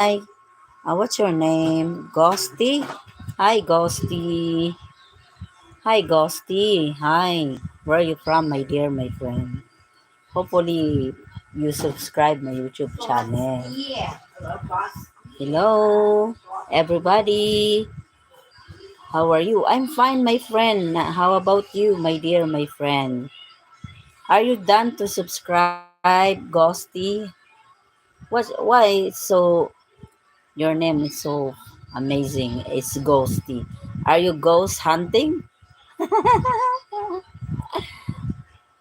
What's your name? Ghosty? Hi, Ghosty. Hi, Ghosty. Hi. Where are you from, my dear, my friend? Hopefully, you subscribe my YouTube channel. Hello, everybody. How are you? I'm fine, my friend. How about you, my dear, my friend? Are you done to subscribe, Ghosty? Why it's so your name is so amazing? It's Ghosty. Are you ghost hunting?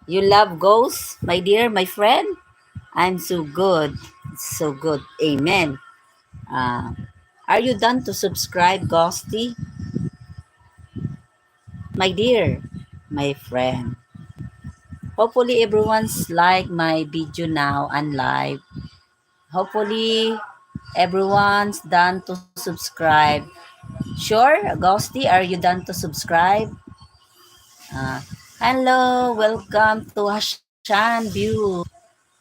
You love ghosts, my dear, my friend? I'm so good. It's so good. Amen. Uh, are you done to subscribe, Ghosty? My dear, my friend. Hopefully everyone's like my video now and live. Hopefully everyone's done to subscribe. Sure, Ghosty, are you done to subscribe? Uh, Hello, welcome to Hashan View.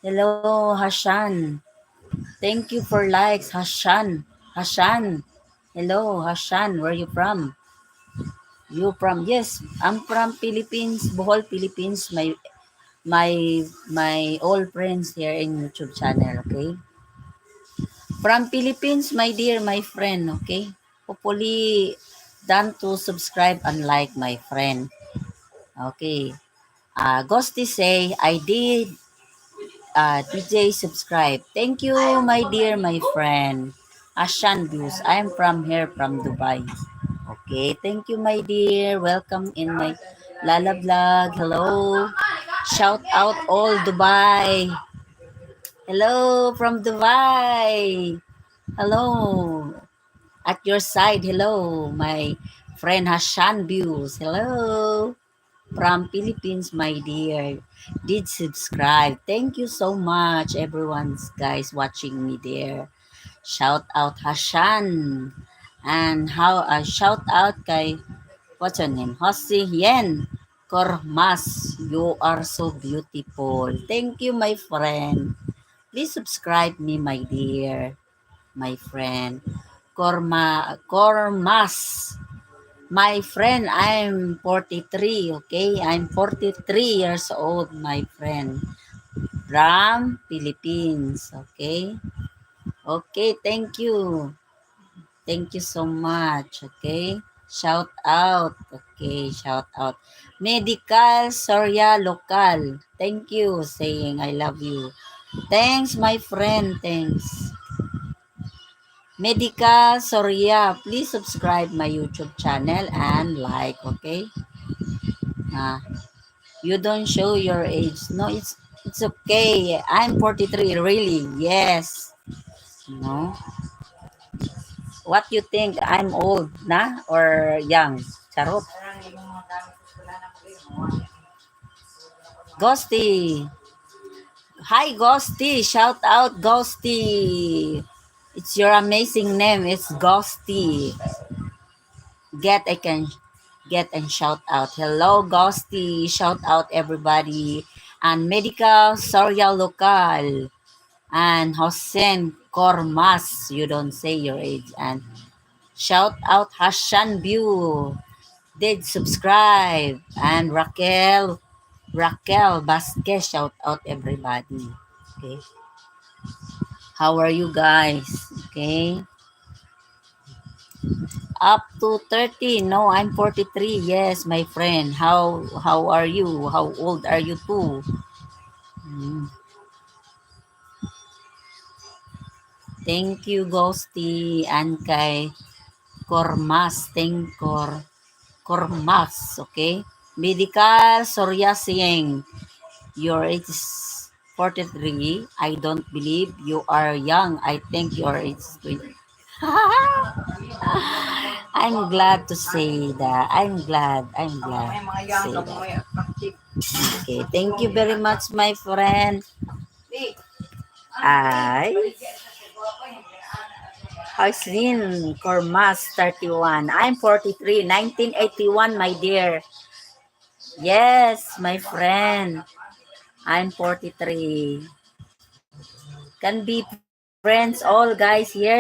Hello, Hashan. Thank you for likes, Hashan. Hashan. Hello, Hashan. Where are you from? You from? Yes, I'm from Philippines, Bohol, Philippines. My all friends here in YouTube channel. Okay. From Philippines, my dear, my friend. Okay. Hopefully, done to subscribe and like my friend. Okay. Ghosty say, I did DJ subscribe. Thank you, my dear, my friend. Ashan Views. I'm from here, from Dubai. Okay, thank you, my dear. Welcome in my Lala Vlog. Hello. Shout out all Dubai. Hello from Dubai. Hello. At your side, hello, my friend Hashan Views. Hello. From Philippines, my dear. Did subscribe. Thank you so much, everyone's guys watching me there. Shout out Hashan. And how shout out kay what's your name? Jose Yen Kormas. You are so beautiful. Thank you, my friend. Please subscribe me, my dear, my friend. Kormas. My friend, I'm 43, okay? I'm 43 years old, my friend. From Philippines, okay? Okay, thank you. Thank you so much, okay? Shout out, okay? Shout out. Medical Soria Local. Thank you, saying I love you. Thanks, my friend. Thanks. Medical Soria, please subscribe my YouTube channel and like, okay? Uh, You don't show your age. No, it's okay. I'm 43, really. Yes. No. What you think? I'm old na or young? Charot. Ghosty. Hi, Ghosty. Shout out, Ghosty. It's your amazing name. It's Ghosty. I can get and shout out. Hello, Ghosty. Shout out, everybody. And Medical Soria Local. And Hossein Kormas, you don't say your age. And shout out Hashan View, did subscribe. And Raquel Vasquez, shout out everybody. Okay. How are you guys? Okay. Up to 30. No, I'm 43. Yes, my friend. How are you? How old are you too? Hmm. Thank you, Ghosty, and kay Kormas. Kormas, okay? Medical psoriasis. Your age is 43. I don't believe you are young. I think your age is 20. I'm glad to say that. I'm glad. To say that. Okay, thank you very much, my friend. I Harslin Kormas, 31. I'm 43, 1981, my dear. Yes, my friend. I'm 43. Can be friends all guys here.